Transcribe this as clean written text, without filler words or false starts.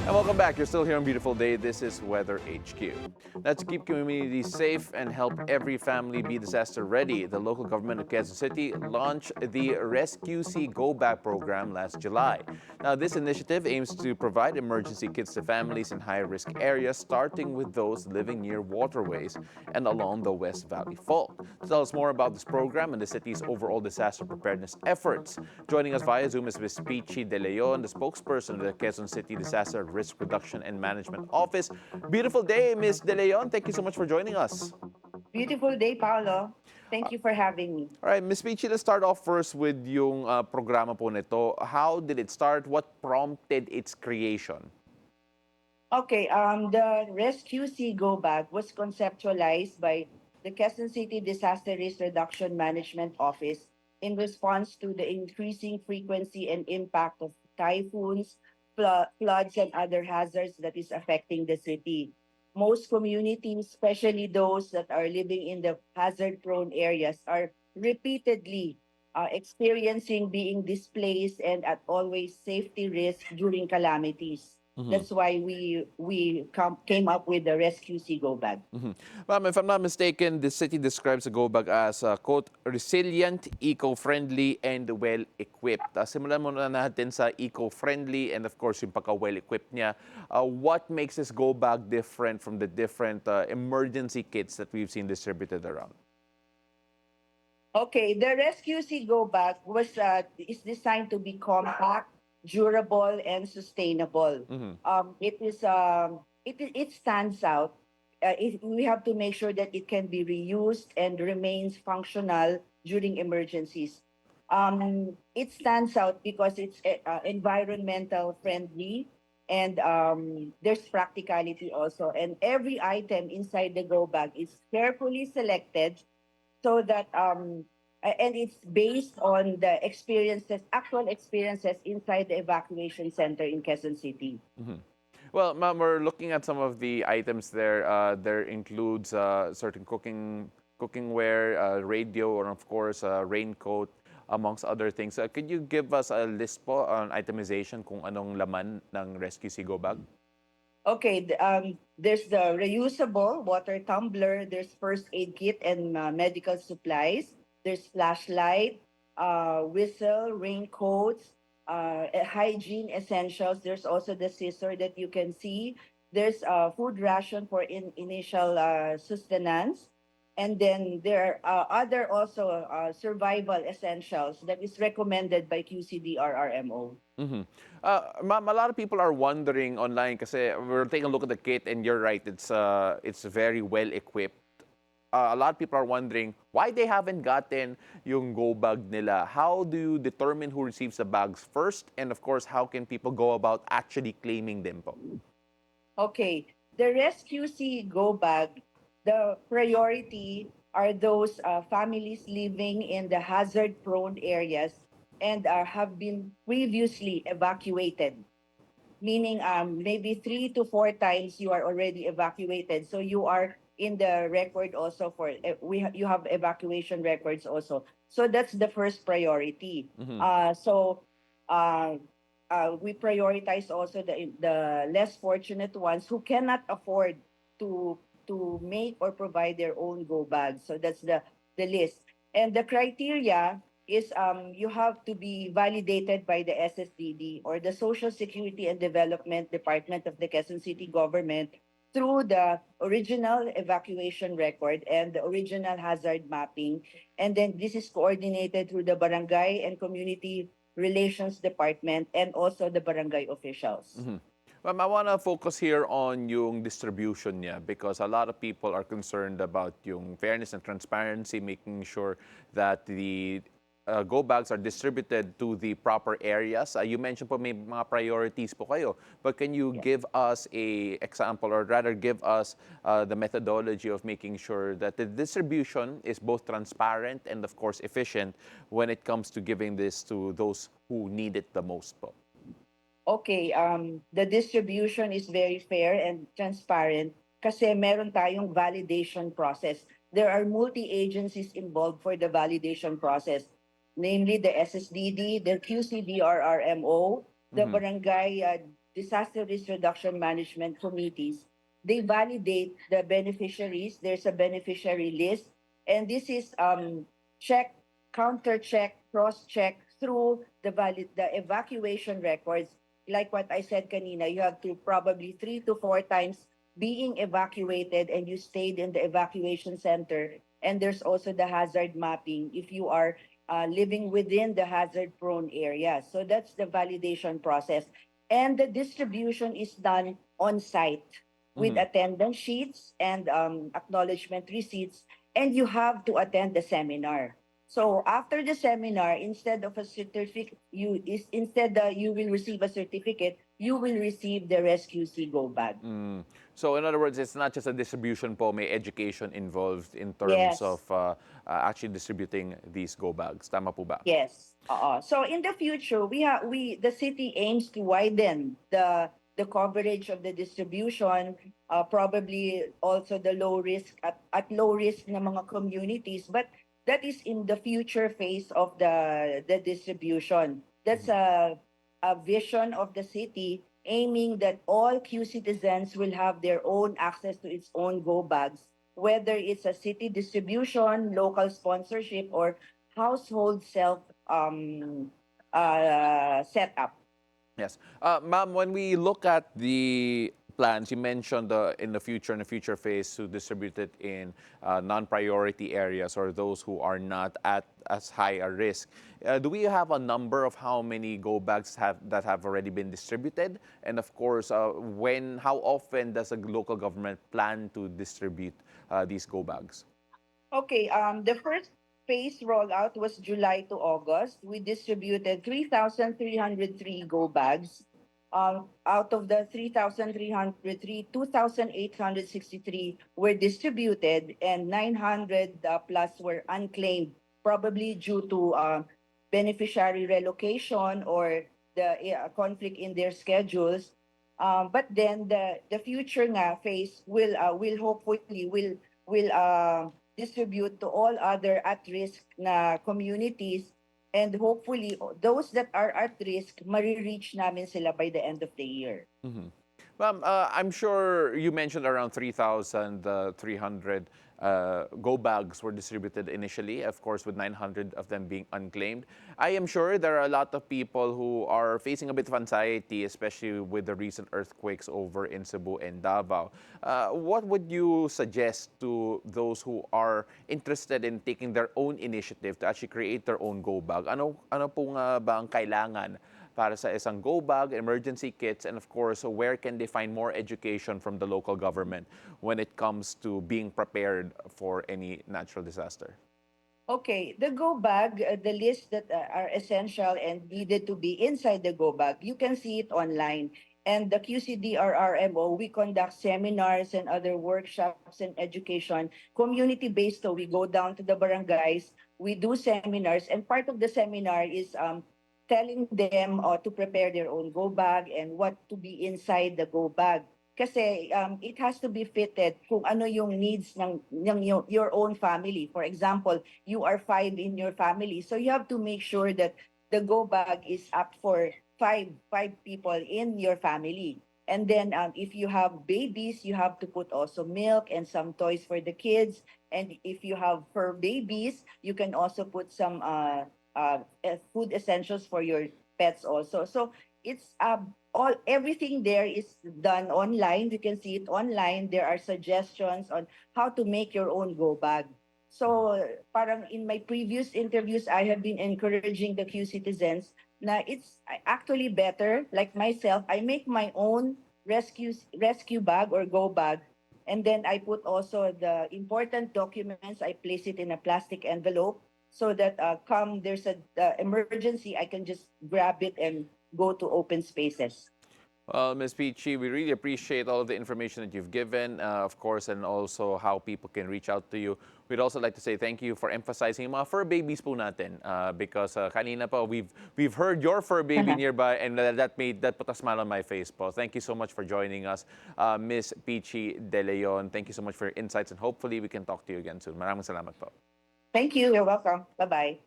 And welcome back. You're still here on Beautiful Day. This is Weather HQ. Let's keep communities safe and help every family be disaster ready. The local government of Quezon City launched the RESQC Go Bag Program last July. Now, this initiative aims to provide emergency kits to families in high-risk areas, starting with those living near waterways and along the West Valley Fault. To tell us more about this program and the city's overall disaster preparedness efforts, joining us via Zoom is Ms. Peachy de Leon, the spokesperson of the Quezon City Disaster Risk Reduction and Management Office. Beautiful day, Ms. De Leon. Thank you so much for joining us. Beautiful day, Paolo. Thank you for having me. All right, Ms. Peachy, let's start off first with yung programa po nito. How did it start? What prompted its creation? Okay, the RESQC Go Bag was conceptualized by the Quezon City Disaster Risk Reduction Management Office in response to the increasing frequency and impact of typhoons, floods, and other hazards that is affecting the city. Most communities, especially those that are living in the hazard-prone areas, are repeatedly experiencing being displaced and at always safety risk during calamities. Mhm. That's why came up with the Rescue Sea Go Bag. Mhm. Ma'am, if I'm not mistaken, the city describes the Go Bag as, quote, resilient, eco-friendly, and well-equipped. Simulan muna natin sa eco-friendly and of course yung pagka-well-equipped niya. What makes this Go Bag different from the different emergency kits that we've seen distributed around? Okay, the Rescue Sea Go Bag is designed to be compact, durable, and sustainable. Mhm. It stands out. We have to make sure that it can be reused and remains functional during emergencies. It stands out because it's environmental friendly and there's practicality also. And every item inside the Go Bag is carefully selected so that and it's based on the actual experiences inside the evacuation center in Quezon City. Mhm. Well, ma'am, we're looking at some of the items there. There includes certain cookingware, radio, and of course, raincoat, amongst other things. Could you give us a list po on itemization kung anong laman ng Rescue Go Bag? Okay, there's the reusable water tumbler, there's first aid kit and medical supplies, there's flashlight, whistle, raincoats, hygiene essentials. There's also the scissor that you can see. There's food ration for initial sustenance. And then there are other also survival essentials that is recommended by QCDRRMO. Mm-hmm. Ma'am, a lot of people are wondering online kasi we're taking a look at the kit and you're right, it's very well equipped. A lot of people are wondering why they haven't gotten yung go bag nila. How do you determine who receives the bags first? And of course, how can people go about actually claiming them po? Okay, the Rescue Sea Go Bag, the priority are those families living in the hazard-prone areas and have been previously evacuated. Meaning, maybe 3 to 4 times you are already evacuated, so you are in the record also for you have evacuation records also. So that's the first priority. Mm-hmm. Uh, we prioritize also the less fortunate ones who cannot afford to make or provide their own go bags. So that's the list. And the criteria is you have to be validated by the SSDD or the Social Security and Development Department of the Quezon City government through the original evacuation record and the original hazard mapping. And then this is coordinated through the barangay and community relations department and also the barangay officials. Mm-hmm. Ma'am, I want to focus here on yung distribution niya because a lot of people are concerned about yung fairness and transparency, making sure that the go bags are distributed to the proper areas. You mentioned po may mga priorities po kayo, but can you Yeah. give us a example or rather give us the methodology of making sure that the distribution is both transparent and of course efficient when it comes to giving this to those who need it the most po? Okay, the distribution is very fair and transparent kasi meron tayong validation process. There are multi-agencies involved for the validation process, namely the SSDD, the QCDRRMO, the Mhm. barangay disaster risk reduction management committees, they validate the beneficiaries. There's a beneficiary list, and this is check, counter check, cross check through the evacuation records. Like what I said kanina, you have to probably 3 to 4 times being evacuated and you stayed in the evacuation center. And there's also the hazard mapping if you are living within the hazard prone area. So that's the validation process. And the distribution is done on site with Mhm. attendance sheets and acknowledgement receipts. And you have to attend the seminar. So after the seminar, instead of a certificate, you will receive a certificate. You will receive the RESQC Go Bag. Mm. So in other words, it's not just a distribution po, may education involved in terms of Yes. actually distributing these go bags. Tama po ba? Yes. So in the future, the city aims to widen the coverage of the distribution, probably also the low risk at low risk na mga communities, but that is in the future phase of the distribution. That's Mhm. a vision of the city aiming that all Q citizens will have their own access to its own go bags, whether it's a city distribution, local sponsorship, or household self setup. Yes. Ma'am, when we look at the plans, you mentioned in the future phase, to distribute it in non-priority areas or those who are not at as high a risk. Do we have a number of how many go bags that have already been distributed? And of course, how often does a local government plan to distribute these go bags? Okay, the first phase rollout was July to August. We distributed 3,303 go bags. Out of the 3,303, 2,863 were distributed and 900 plus were unclaimed, probably due to beneficiary relocation or the conflict in their schedules. But then the future nga phase will hopefully will distribute to all other at-risk na communities, and hopefully those that are at risk marireach namin sila by the end of the year. Mhm. Ma'am, I'm sure you mentioned around 3,300 go bags were distributed initially, of course, with 900 of them being unclaimed. I am sure there are a lot of people who are facing a bit of anxiety, especially with the recent earthquakes over in Cebu and Davao. What would you suggest to those who are interested in taking their own initiative to actually create their own go bag? Ano po nga ba ang kailangan para sa isang go bag, emergency kits, and of course, where can they find more education from the local government when it comes to being prepared for any natural disaster? Okay, the go bag, the list that are essential and needed to be inside the go bag, you can see it online. And the QCDRRMO, we conduct seminars and other workshops and education, community-based. So we go down to the barangays, we do seminars, and part of the seminar is telling them to prepare their own go bag and what to be inside the go bag. Kasi it has to be fitted kung ano yung needs ng your own family. For example, you are 5 in your family. So you have to make sure that the go bag is up for five people in your family. And then if you have babies, you have to put also milk and some toys for the kids. And if you have fur babies, you can also put some food essentials for your pets also. So it's all everything there is done online. You can see it online. There are suggestions on how to make your own go bag. So parang in my previous interviews, I have been encouraging the Q citizens na it's actually better. Like myself, I make my own rescue bag or go bag. And then I put also the important documents. I place it in a plastic envelope so that come there's a emergency, I can just grab it and go to open spaces. Well, Ms. Peachy, we really appreciate all of the information that you've given, of course, and also how people can reach out to you. We'd also like to say thank you for emphasizing yung mga fur babies po natin, because kanina pa we've heard your fur baby nearby, and that put a smile on my face po. Thank you so much for joining us, Ms. Peachy de Leon. Thank you so much for your insights, and hopefully we can talk to you again soon. Maraming salamat po. Thank you. You're welcome. Bye-bye.